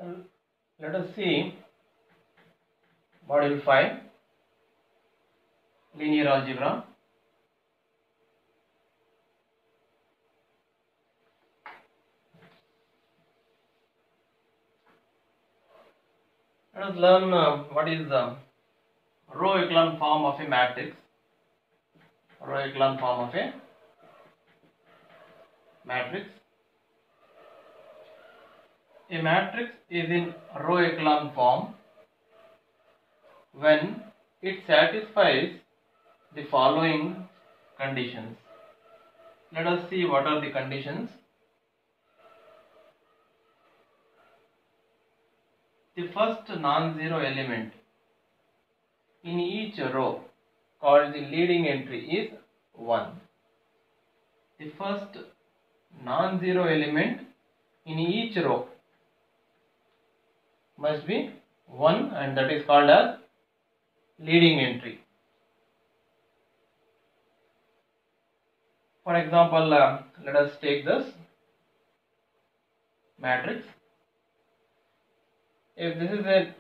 Now, let us see Module 5, Linear Algebra. Let us learn what is the row echelon form of a matrix. Row echelon form of a matrix. A matrix is in row echelon form when it satisfies the following conditions. Let us see what are the conditions. The first non-zero element in each row, called the leading entry, is 1. The first non-zero element in each row must be 1, and that is called as leading entry. For example, let us take this matrix. If this is a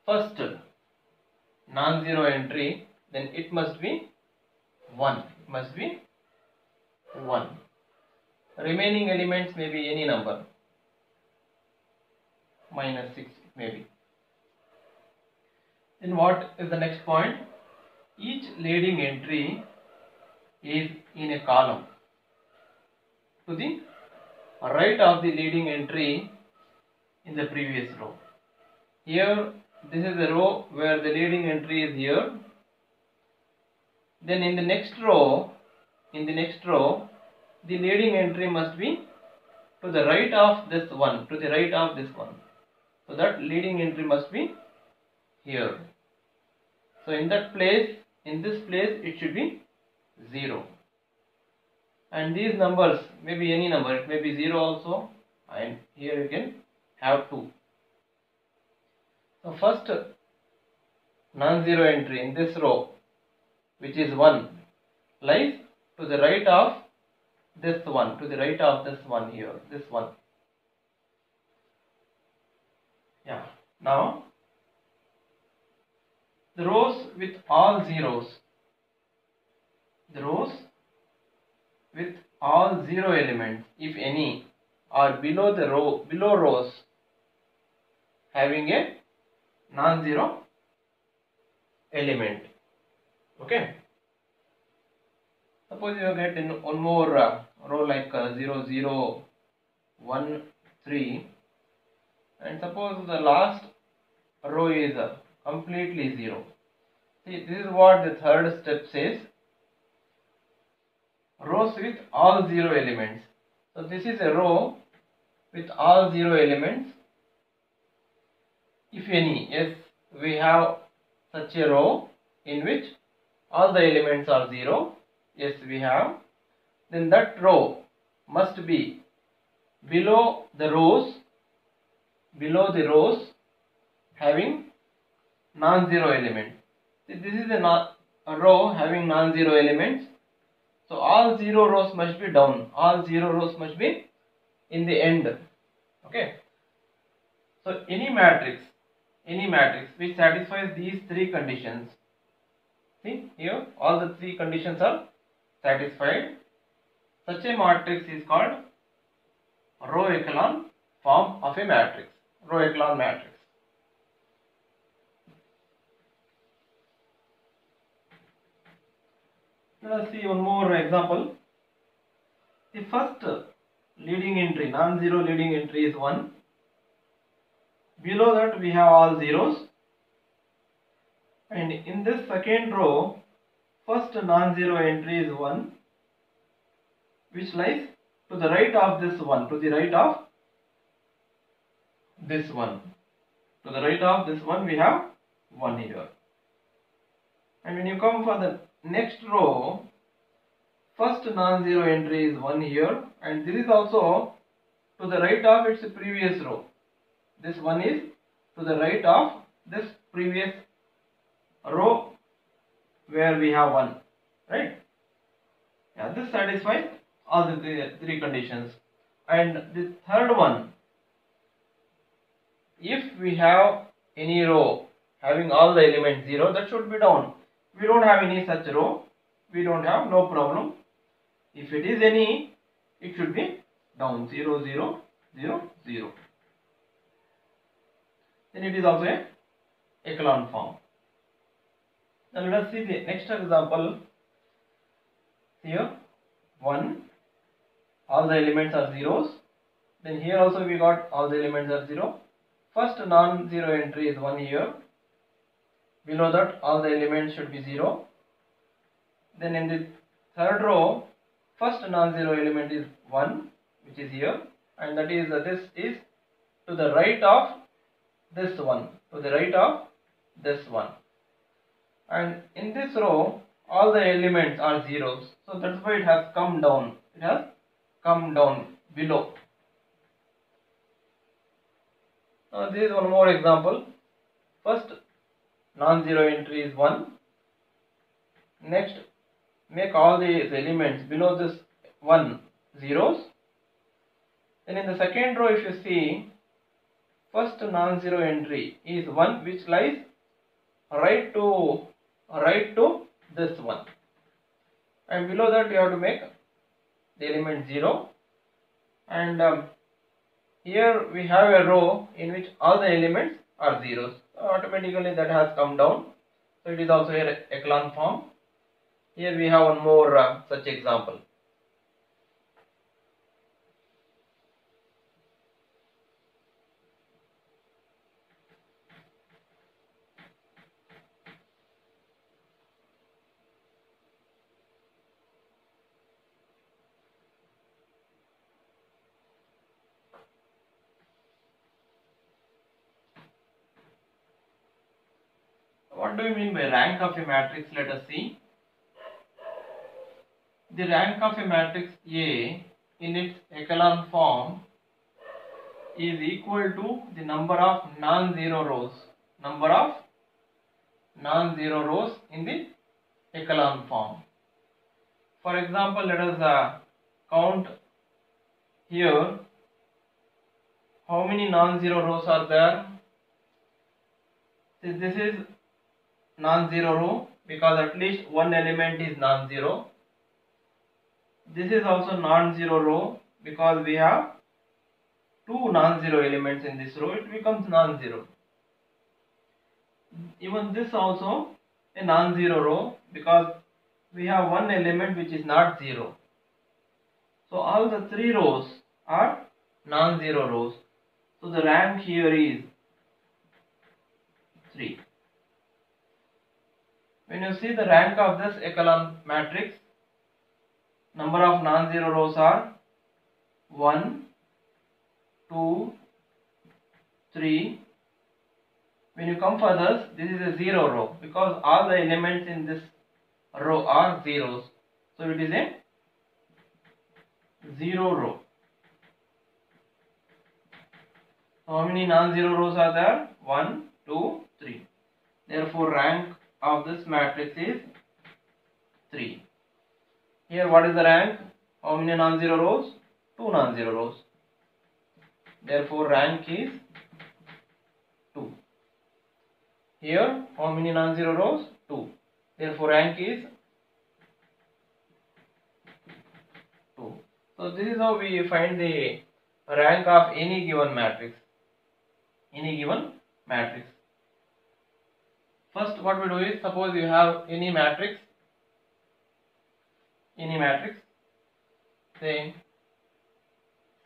first non-zero entry, then it must be 1. It must be 1. Remaining elements may be any number, -6 maybe. Then what is the next point? Each leading entry is in a column to the right of the leading entry in the previous row. Here, this is the row where the leading entry is here. Then in the next row, the leading entry must be to the right of this one, So that leading entry must be here. So in this place, it should be 0. And these numbers may be any number, it may be 0 also, and here you can have 2. So first non-zero entry in this row, which is 1, lies to the right of this one, here, this one. Yeah. Now, the rows with all zeros, elements, if any, are below rows having a non-zero element. Okay. Suppose you get in one more row like 0, 0, 1, 3, and suppose the last row is completely 0. See, this is what the third step says. Rows with all 0 elements. So this is a row with all 0 elements. If any, yes, we have such a row in which all the elements are 0. Yes, we have. Then that row must be below the rows having non-zero element. See, this is a row having non-zero elements. So all 0 rows must be down. All 0 rows must be in the end. Okay. So any matrix which satisfies these 3 conditions. See here, all the 3 conditions are satisfied. Such a matrix is called row echelon form of a matrix. Row echelon matrix. Let us see one more example. The first leading entry, non-zero leading entry, is 1. Below that we have all zeros. And in this second row, first non-zero entry is 1, which lies to the right of this one, we have 1 here. And when you come for the next row, first non-zero entry is 1 here, and this is also to the right of its previous row. This one is to the right of this previous row where we have 1, right? Yeah, this satisfies all the 3 conditions. And the third one, if we have any row having all the elements 0, that should be down. We don't have any such row, we don't have, no problem. If it is any, it should be down, 0 0 0 0. Then it is also a echelon form. Now let us see the next example. Here 1, all the elements are zeros. Then here also we got all the elements are 0. First non-zero entry is 1 here. Below that all the elements should be 0. Then in the third row, first non-zero element is 1, which is here, and that is this is to the right of this one, to the right of this one. And in this row all the elements are zeros, so that's why it has come down. It has come down below. Now this is one more example. First non-zero entry is 1. Next, make all these elements below this 1 zeros. Then in the second row, if you see, first non-zero entry is 1, which lies right to this one, and below that you have to make the element 0. And here we have a row in which all the elements are zeros, so automatically that has come down. So it is also a echelon form. Here we have one more such example. What do you mean by rank of a matrix? Let us see. The rank of a matrix A in its echelon form is equal to the number of non-zero rows. Number of non-zero rows in the echelon form. For example, let us count here how many non-zero rows are there. This is non-zero row because at least one element is non-zero. This is also non-zero row because we have two non-zero elements in this row, it becomes non-zero. Even this also a non-zero row because we have one element which is not 0. So all the 3 rows are non-zero rows. So the rank here is 3. When you see the rank of this echelon matrix, number of non-zero rows are 1, 2, 3. When you come further, this is a 0 row because all the elements in this row are zeros. So it is a 0 row. So how many non-zero rows are there? 1, 2, 3. Therefore rank of this matrix is 3. Here what is the rank? How many non-zero rows? 2 non-zero rows. Therefore rank is 2. Here how many non-zero rows? 2. Therefore rank is 2. So this is how we find the rank of any given matrix. Any given matrix. First what we do is, suppose you have any matrix, say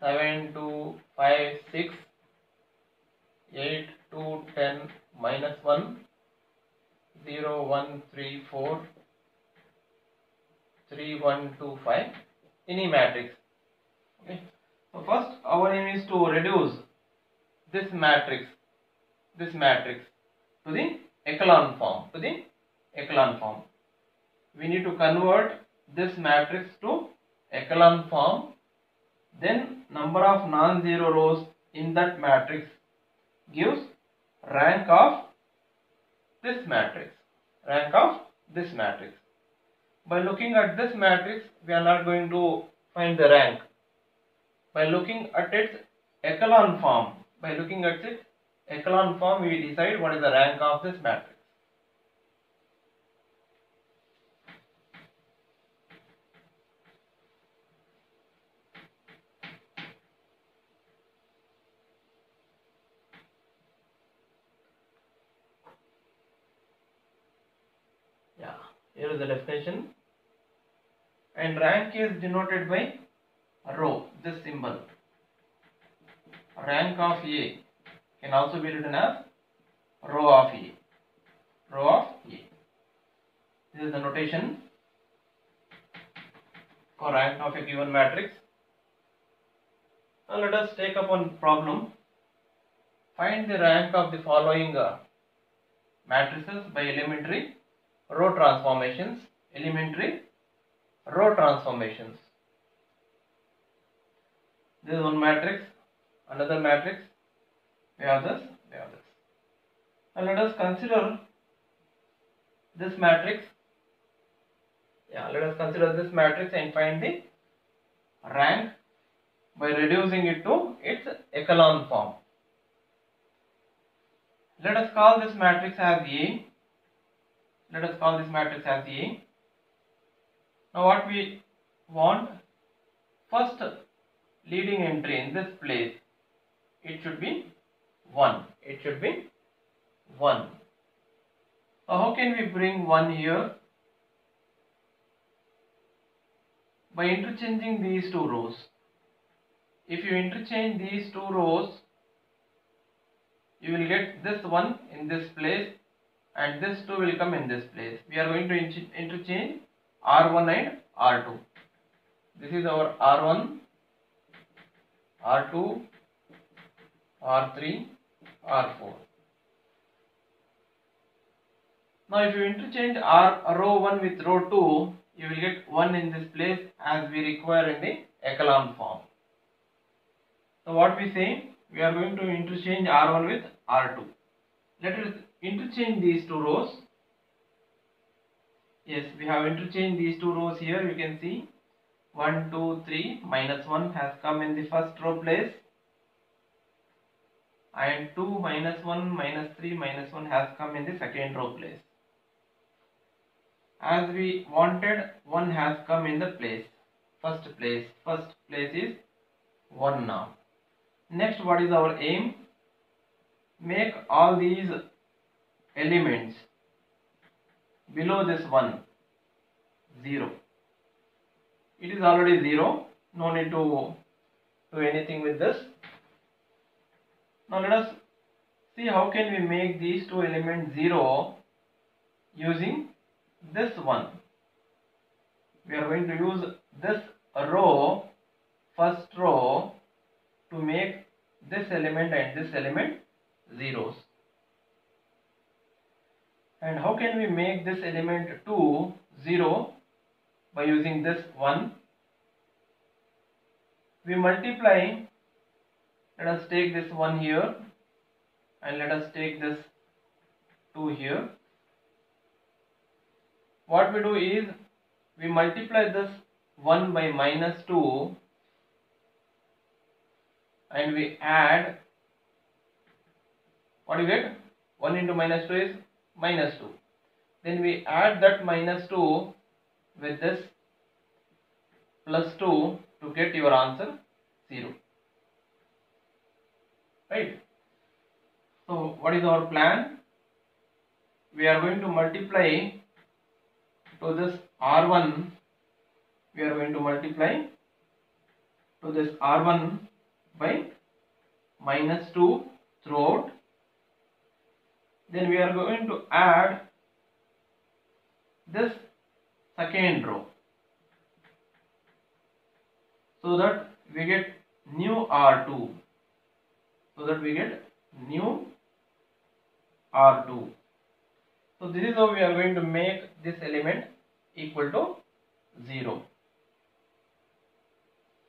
7, 2, 5, 6, 8, 2, 10, minus 1, 0, 1, 3, 4, 3, 1, 2, 5, any matrix. Okay. So first our aim is to reduce this matrix to the echelon form. We need to convert this matrix to echelon form. Then number of non-zero rows in that matrix gives rank of this matrix. By looking at this matrix, we are not going to find the rank. By looking at its echelon form, echelon form, we decide what is the rank of this matrix. Yeah, here is the definition. And rank is denoted by row, this symbol. Rank of A can also be written as row of A. Row of A. This is the notation for rank of a given matrix. Now let us take up one problem. Find the rank of the following matrices by elementary row transformations. Elementary row transformations. This is one matrix, another matrix, we have this, we have this. Now let us consider this matrix. Yeah, let us consider this matrix and find the rank by reducing it to its echelon form. Let us call this matrix as A. Let us call this matrix as A. Now what we want, first leading entry in this place, it should be 1. It should be 1. Now how can we bring 1 here? By interchanging these two rows. If you interchange these two rows, you will get this one in this place and this 2 will come in this place. We are going to interchange R1 and R2. This is our R1, R2, R3, R4. Now if you interchange row 1 with row 2, you will get 1 in this place as we require in the echelon form. So what we say, we are going to interchange R1 with R2. Let us interchange these two rows. Yes, we have interchanged these two rows here. You can see 1, 2, 3, minus 1 has come in the first row place. And 2, minus 1, minus 3, minus 1 has come in the second row place. As we wanted, 1 has come in the place. First place is 1 now. Next, what is our aim? Make all these elements below this 1 0. It is already 0. No need to do anything with this. Now let us see how can we make these two elements 0 using this one. We are going to use this row, first row, to make this element and this element zeros. And how can we make this element 2 0? By using this 1. We multiply. Let us take this 1 here and let us take this 2 here. What we do is we multiply this 1 by minus 2 and we add. What do you get? 1 into minus 2 is minus 2. Then we add that minus 2 with this plus 2 to get your answer 0. Right? So what is our plan? We are going to multiply to this R1. We are going to multiply to this R1 by minus 2 throughout. Then we are going to add this second row so that we get new R2. So that we get new R2. So this is how we are going to make this element equal to 0.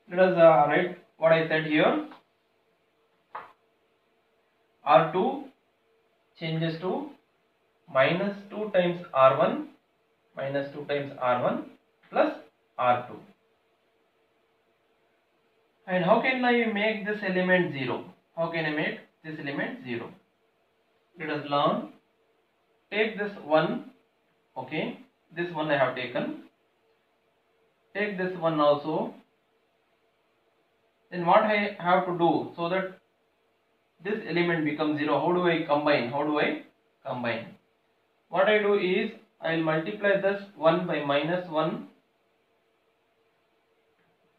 Let us write what I said here. R2 changes to minus 2 times R1 minus 2 times R1 plus R2. And how can I make this element 0? How can I make this element 0? let us learn. Take this one, okay, this one I have taken. Take this one also. Then what I have to do so that this element becomes 0? How do I combine? What I do is I will multiply this 1 by minus 1.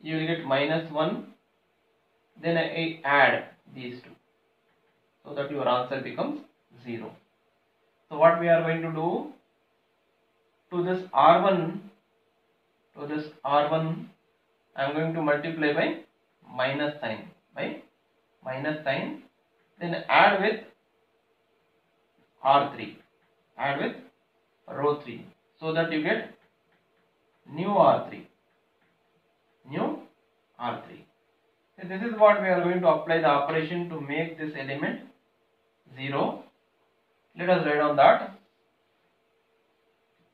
You will get minus 1. Then I add these two, so that your answer becomes 0. So what we are going to do, to this R1, I am going to multiply by minus sign, then add with R3, add with row 3, so that you get new R3. So this is what we are going to apply the operation to make this element 0. Let us write on that.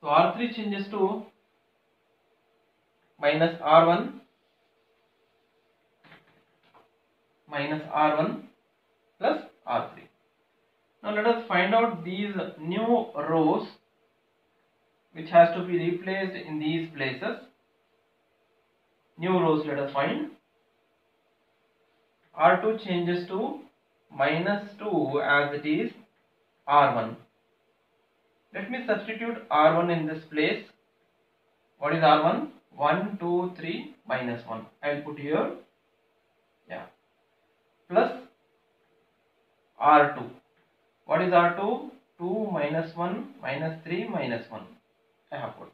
So R3 changes to minus R1 plus R3. Now let us find out these new rows which has to be replaced in these places. New rows let us find. R2 changes to minus 2 as it is R1. Let me substitute R1 in this place. What is R1? 1, 2, 3, minus 1. I will put here. Yeah. Plus R2. What is R2? 2 minus 1 minus 3 minus 1. I have put.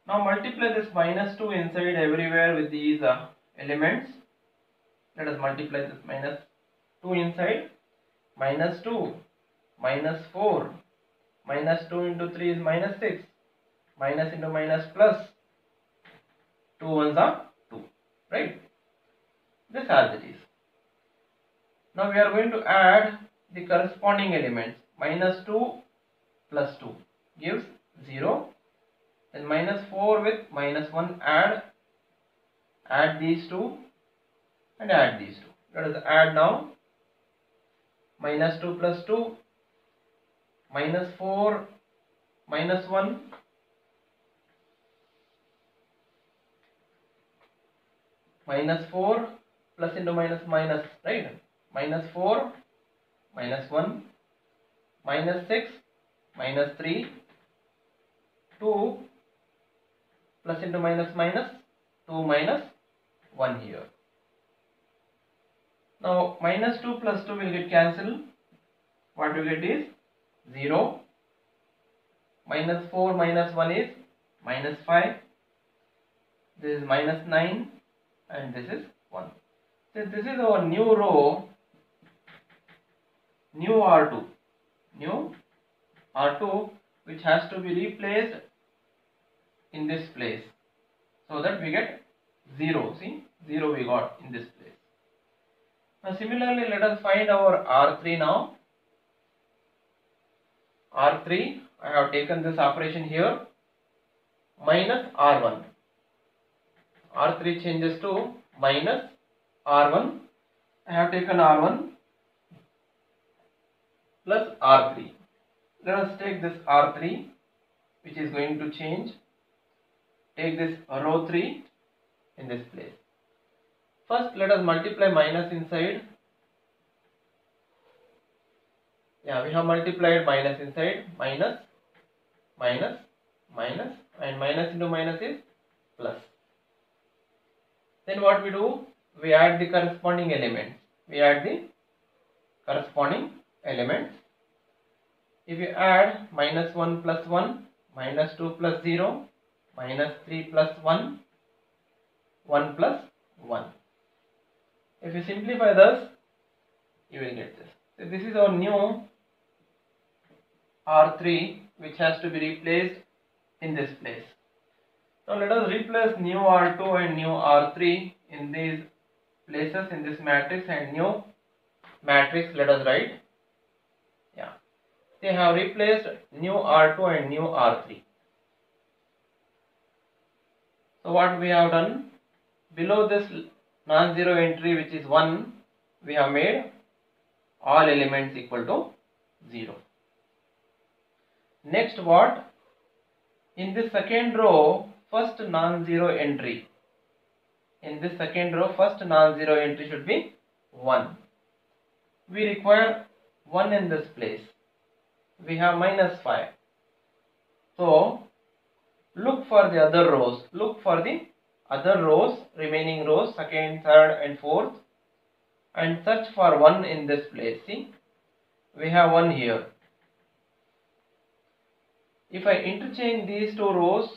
Now multiply this minus 2 inside everywhere with these elements. Let us multiply this minus 2 inside. Minus 2, minus 4, minus 2 into 3 is minus 6, minus into minus plus, 2 ones are 2, right? This as it is. Now we are going to add the corresponding elements. Minus 2 plus 2 gives 0. Then minus 4 with minus 1 add these two and add these two. Let us add now. Minus 2 plus 2, minus 4, minus 1, minus 4 plus into minus minus, right? Minus 4, minus 1, minus 6, minus 3, 2 plus into minus minus, 2 minus 1 here. Now minus 2 plus 2 will get cancelled. What you get is 0. Minus 4 minus 1 is minus 5. This is minus 9 and this is 1. So this is our new row, new R2, which has to be replaced in this place, so that we get 0. See, 0 we got in this place. Now similarly, let us find our R3 now. R3, I have taken this operation here, minus R1. R3 changes to minus R1. I have taken R1 plus R3. Let us take this R3, which is going to change. Take this row 3 in this place. First, let us multiply minus inside. Yeah, we have multiplied minus inside. Minus, minus, minus, and minus into minus is plus. Then what we do? We add the corresponding elements. If you add minus 1 plus 1, minus 2 plus 0, minus 3 plus 1, 1 plus 1. If you simplify this, you will get this. So this is our new R3, which has to be replaced in this place. Now let us replace new R2 and new R3 in these places in this matrix, and new matrix let us write. Yeah, they have replaced new R2 and new R3. So what we have done, below this non-zero entry which is 1, we have made all elements equal to 0. Next, what? In this second row, first non-zero entry. In this second row, first non-zero entry should be 1. We require 1 in this place. We have -5. So, look for the other rows. Look for the other rows, remaining rows, second, third and fourth, and search for 1 in this place. See, we have 1 here. If I interchange these two rows,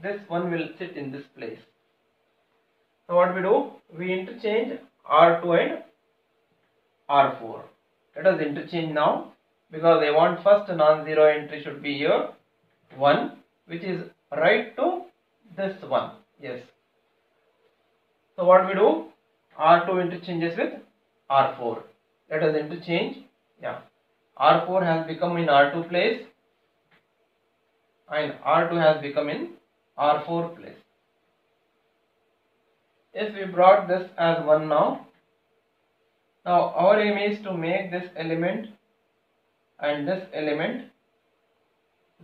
this one will sit in this place. So what we do? We interchange R2 and R4. Let us interchange now, because I want first non-zero entry should be here 1, which is right to this one. Yes. So what we do? R2 interchanges with R4. Let us interchange. Yeah. R4 has become in R2 place and R2 has become in R4 place. Yes, we brought this as 1 now. Now our aim is to make this element and this element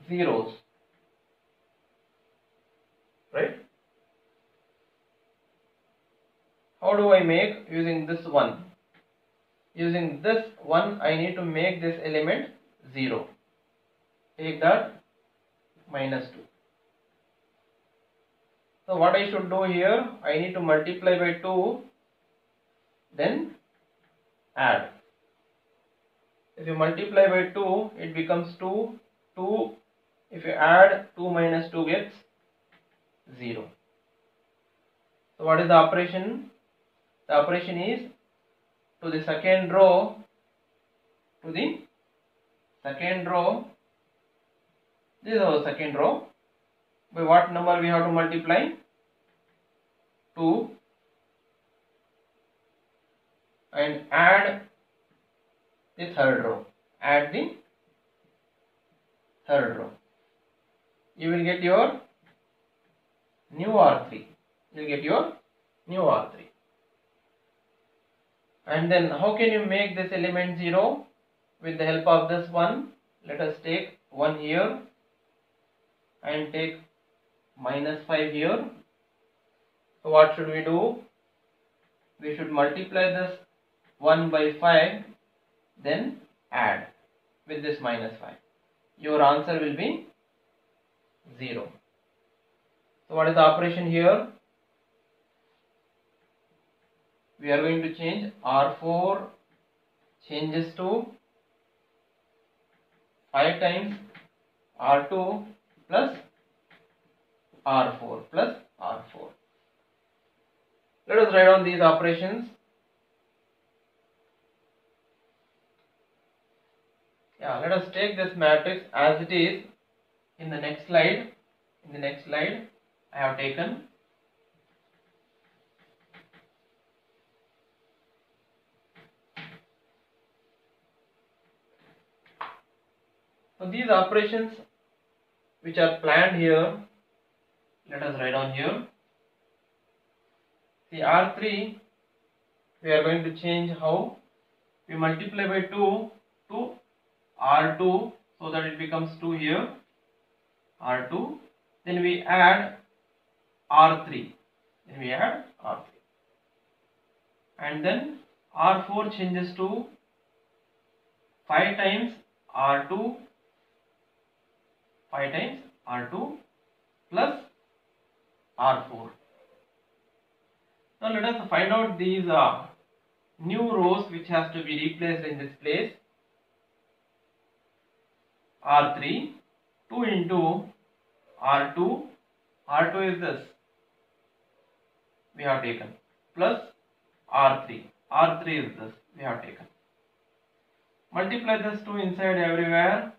zeros, right? How do I make? Using this one. Using this one, I need to make this element 0. Take that, -2. So what I should do here? I need to multiply by 2, then add. If you multiply by 2, it becomes 2. 2. If you add 2 minus 2 gets 0. So what is the operation? The operation is to the second row. This is our second row. By what number we have to multiply? 2, and add the third row. Add the third row. You will get your new R3. You will get your new R3. And then how can you make this element 0? With the help of this one. Let us take 1 here and take -5 here. So what should we do? We should multiply this 1 by 5, then add with this -5. Your answer will be 0. So what is the operation here? We are going to change R4 changes to 5 times R2 plus R4 plus R4. Let us write down these operations. Yeah, let us take this matrix as it is in the next slide. In the next slide, I have taken. So these operations which are planned here, let us write down here. See, R3, we are going to change how? We multiply by 2 to R2, so that it becomes 2 here, R2. Then we add R3. And then R4 changes to 5 times R2 plus R4. Now let us find out these new rows which has to be replaced in this place. R3, 2 into R2 is this, we have taken, plus R3 is this, we have taken. Multiply this 2 inside everywhere,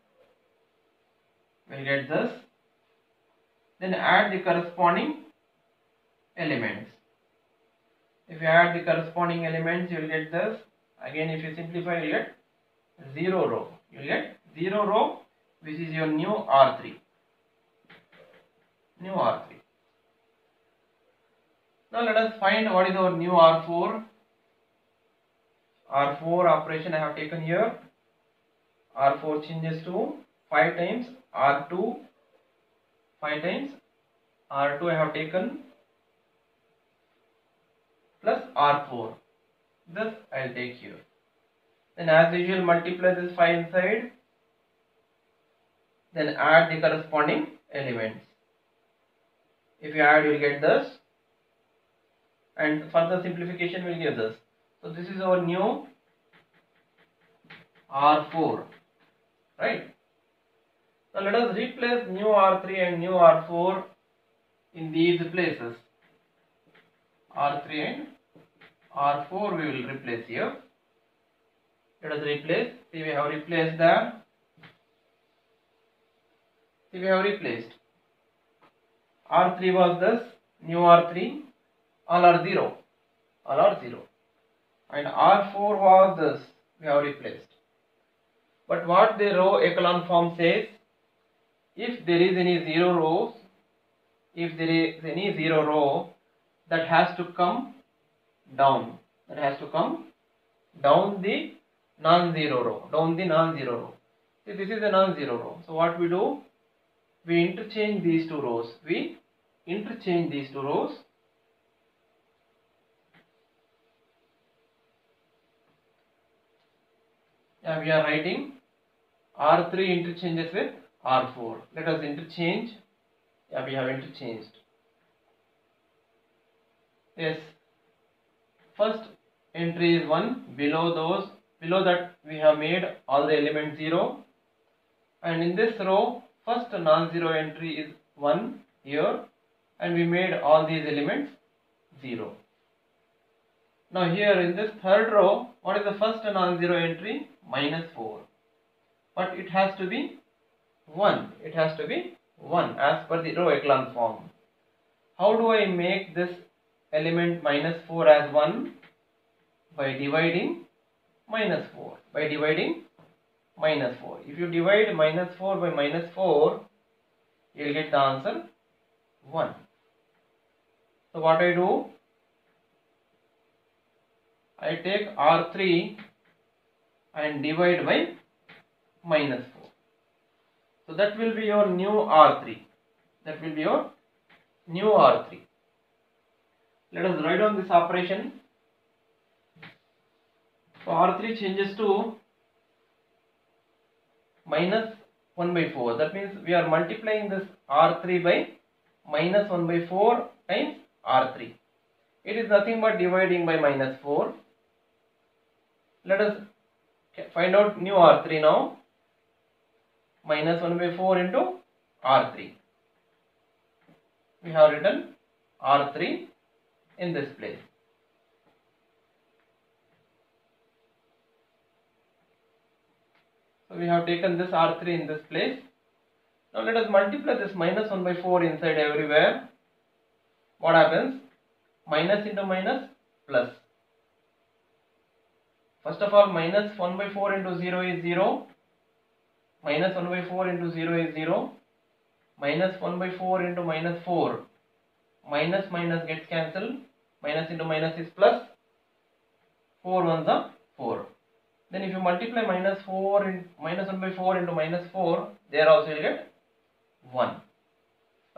we'll get this. Then add the corresponding elements. If you add the corresponding elements, you will get this. Again, if you simplify, you will get 0 row. You will get 0 row, which is your new R3. Now let us find what is our new R4. R4 operation I have taken here. R4 changes to 5 times R2, 5 times R2 I have taken plus R4. Thus I will take here. Then as usual multiply this 5 inside. Then add the corresponding elements. If you add, you will get this, and further simplification will give this. So this is our new R4, right? Now let us replace new R3 and new R4 in these places. R3 and R4 we will replace here. Let us replace. See, we have replaced there. See, we have replaced. R3 was this, new R3, all are 0, all are 0. And R4 was this, we have replaced. But what the row echelon form says, if there is any 0 rows, if there is any 0 row, that has to come down, that has to come down the non-zero row, down the non-zero row. See, this is a non-zero row. So what we do? We interchange these two rows. We interchange these two rows. Yeah, we are writing R3 interchanges with R4. Let us interchange. Yeah, we have interchanged. Yes. First entry is 1. Below that we have made all the elements 0. And in this row, first non-zero entry is 1 here, and we made all these elements 0. Now here in this third row, what is the first non-zero entry? -4. But it has to be 1. It has to be 1 as per the row echelon form. How do I make this element -4 as 1? By dividing -4. By dividing -4. If you divide -4 by -4, you will get the answer 1. So what I do? I take R3 and divide by -4. So that will be your new R3. That will be your new R3. Let us write down this operation. So R3 changes to -1 by 4. That means we are multiplying this R3 by -1 by 4 times R3. It is nothing but dividing by -4. Let us find out new R3 now. -1 by 4 into R3. We have written R3 in this place. So we have taken this R3 in this place. Now let us multiply this -1 by 4 inside everywhere. What happens? Minus into minus plus. First of all, -1 by 4 into 0 is 0. -1 by 4 into 0 is 0. -1 by 4 into -4. Minus minus gets cancelled. Minus into minus is plus. 4 ones are 4. Then if you multiply -1 by 4 into -4, there also you get 1.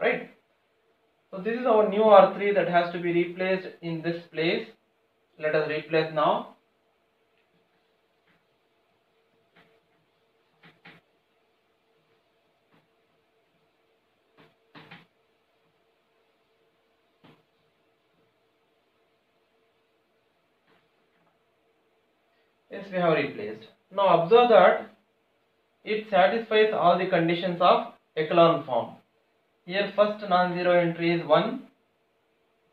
Right? So this is our new R3 that has to be replaced in this place. Let us replace now. Yes, we have replaced. Now observe that it satisfies all the conditions of echelon form. Here first non-zero entry is 1.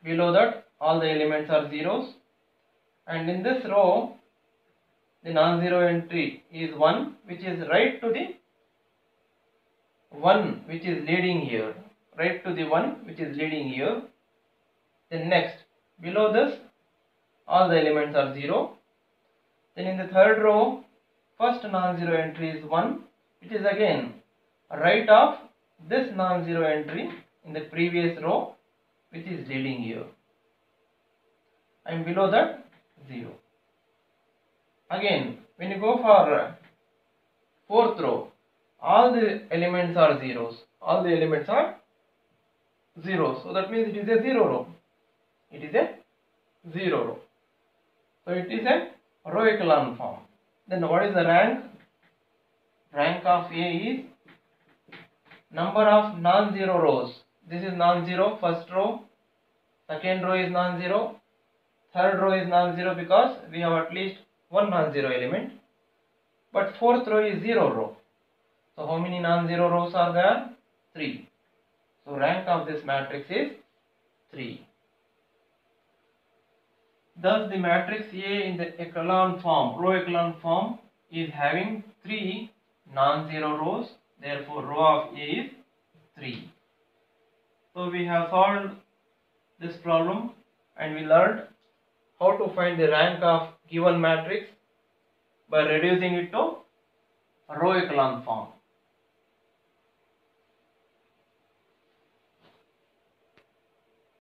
Below that all the elements are zeros. And in this row the non-zero entry is 1, which is right to the 1 which is leading here. Right to the 1 which is leading here. Then next, below this all the elements are 0. Then in the third row, first non-zero entry is 1, which is again right of this non-zero entry in the previous row, which is leading here. And below that, 0. Again, when you go for fourth row, all the elements are zeros. All the elements are zeros. So that means it is a zero row. It is a zero row. So it is a row echelon form. Then what is the rank? Rank of A is number of non-zero rows. This is non-zero, first row. Second row is non-zero. Third row is non-zero because we have at least one non-zero element. But fourth row is zero row. So how many non-zero rows are there? 3. So rank of this matrix is 3. Thus the matrix A in the echelon form, row echelon form, is having 3 non-zero rows. Therefore row of A is 3. So we have solved this problem and we learned how to find the rank of given matrix by reducing it to row echelon form.